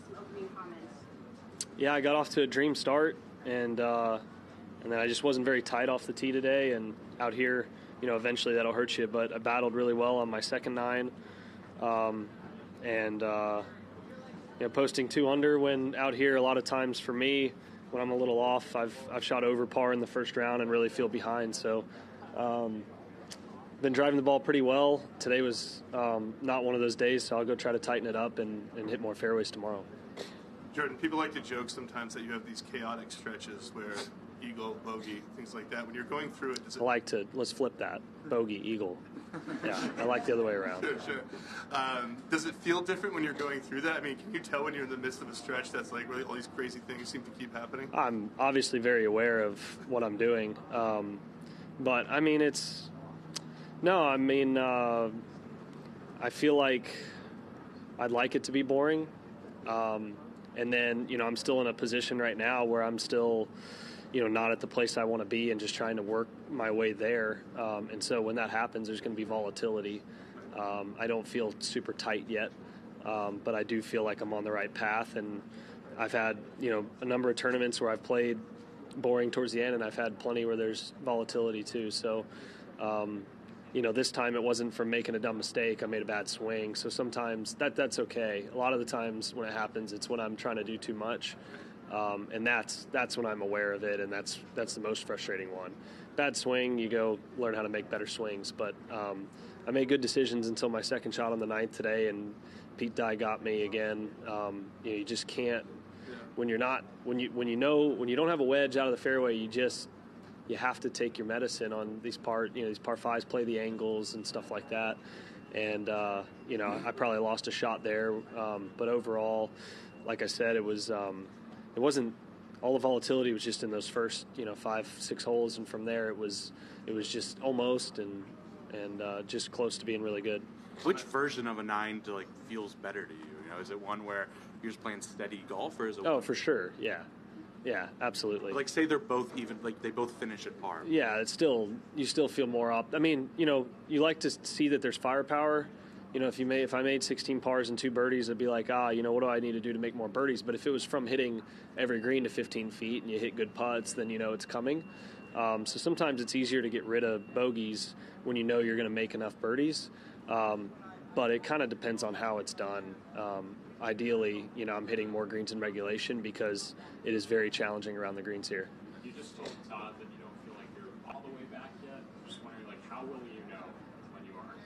some opening comments. Yeah, I got off to a dream start, and then I just wasn't very tight off the tee today. And out here, eventually that'll hurt you. But I battled really well on my second nine, and posting 2 under when out here. A lot of times for me, when I'm a little off, I've shot over par in the first round and really feel behind. So. Been driving the ball pretty well. Today was not one of those days, so I'll go try to tighten it up and hit more fairways tomorrow. Jordan, people like to joke sometimes that you have these chaotic stretches where eagle, bogey, things like that. When you're going through it, let's flip that. Bogey, eagle. Yeah, I like the other way around. Sure. Does it feel different when you're going through that? I mean, can you tell when you're in the midst of a stretch that's like really all these crazy things seem to keep happening? I'm obviously very aware of what I'm doing. But, I mean, I feel like I'd like it to be boring. And then, I'm still in a position right now where I'm still, not at the place I want to be and just trying to work my way there. And so when that happens, there's going to be volatility. I don't feel super tight yet, but I do feel like I'm on the right path. And I've had, a number of tournaments where I've played boring towards the end, and I've had plenty where there's volatility too. So, this time it wasn't from making a dumb mistake. I made a bad swing. So sometimes that's okay. A lot of the times when it happens, it's when I'm trying to do too much. And that's when I'm aware of it, and that's the most frustrating one. Bad swing, you go learn how to make better swings. But I made good decisions until my second shot on the 9th today, and Pete Dye got me again. You just can't when you don't have a wedge out of the fairway. You have to take your medicine on these par 5s, play the angles and stuff like that. And I probably lost a shot there, but overall, like I said, it wasn't all the volatility was just in those first 5-6 holes, and from there it was just almost and just close to being really good. Which version of a 9 feels better to you? Is it one where you're just playing steady golf, or is it? Oh, for sure, yeah. Yeah, absolutely. Say they're both even, they both finish at par. Yeah, you still feel more up. I mean, you like to see that there's firepower. If I made 16 pars and 2 birdies, it'd be like, what do I need to do to make more birdies? But if it was from hitting every green to 15 feet and you hit good putts, then it's coming. So sometimes it's easier to get rid of bogeys when you're going to make enough birdies. But it kind of depends on how it's done. Ideally, I'm hitting more greens in regulation because it is very challenging around the greens here. You just told Todd that you don't feel like you're all the way back yet. I'm just wondering, how will you know when you are?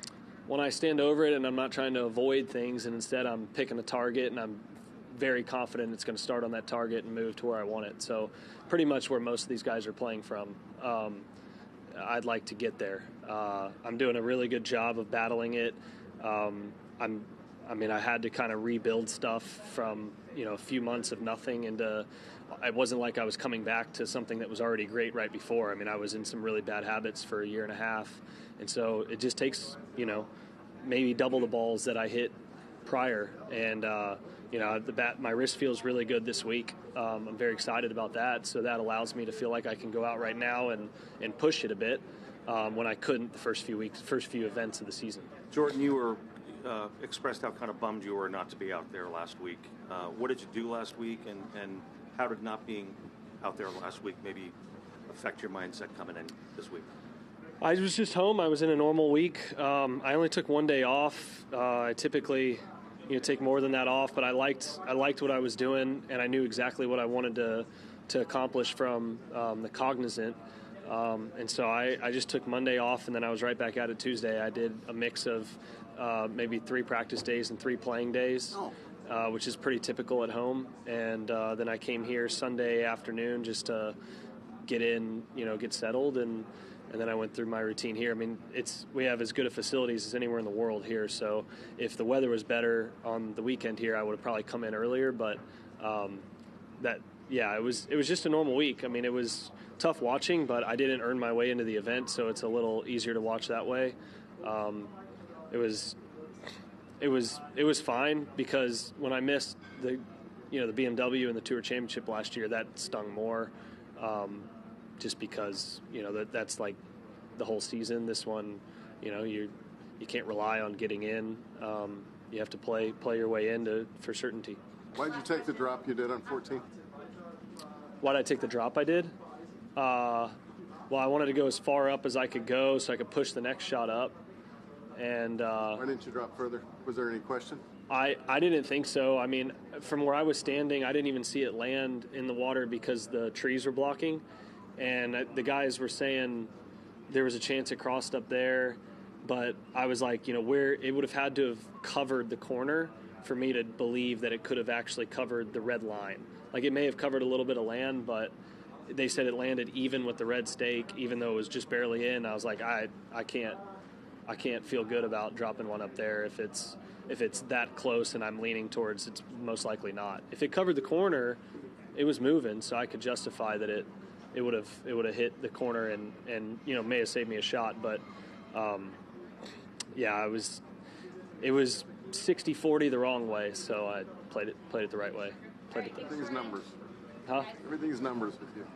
When I stand over it and I'm not trying to avoid things, and instead I'm picking a target and I'm very confident it's going to start on that target and move to where I want it. So pretty much where most of these guys are playing from. I'd like to get there. I'm doing a really good job of battling it. I had to kind of rebuild stuff from, a few months of nothing into, it wasn't like I was coming back to something that was already great right before. I was in some really bad habits for a year and a half. And so it just takes, maybe double the balls that I hit prior. And, my wrist feels really good this week. I'm very excited about that. So that allows me to feel like I can go out right now and push it a bit when I couldn't the first few events of the season. Jordan, you were expressed how kind of bummed you were not to be out there last week. What did you do last week, and how did not being out there last week maybe affect your mindset coming in this week? I was just home. I was in a normal week. I only took 1 day off. I typically take more than that off, but I liked what I was doing, and I knew exactly what I wanted to accomplish from the Cognizant. And so I just took Monday off, and then I was right back at it Tuesday. I did a mix of maybe 3 practice days and 3 playing days, which is pretty typical at home. And then I came here Sunday afternoon just to get in, get settled, and then I went through my routine here. We have as good of facilities as anywhere in the world here. So if the weather was better on the weekend here, I would have probably come in earlier. But it was just a normal week. It was tough watching, but I didn't earn my way into the event, so it's a little easier to watch that way. It was fine because when I missed the BMW and the Tour Championship last year, that stung more. Just because that's like the whole season. This one, you can't rely on getting in. You have to play your way in for certainty. Why did you take the drop you did on 14? Why did I take the drop I did? Well, I wanted to go as far up as I could go so I could push the next shot up. And why didn't you drop further? Was there any question? I didn't think so. I mean, from where I was standing, I didn't even see it land in the water because the trees were blocking. And the guys were saying there was a chance it crossed up there. But I was like, where it would have had to have covered the corner for me to believe that it could have actually covered the red line. Like, it may have covered a little bit of land, but they said it landed even with the red stake, even though it was just barely in. I was like, I can't feel good about dropping one up there if it's that close and I'm leaning towards it's most likely not. If it covered the corner, it was moving, so I could justify that it would have hit the corner and may have saved me a shot. But it was 60-40 the wrong way, so I played it the right way. Everything's numbers. Huh? Everything's numbers with you.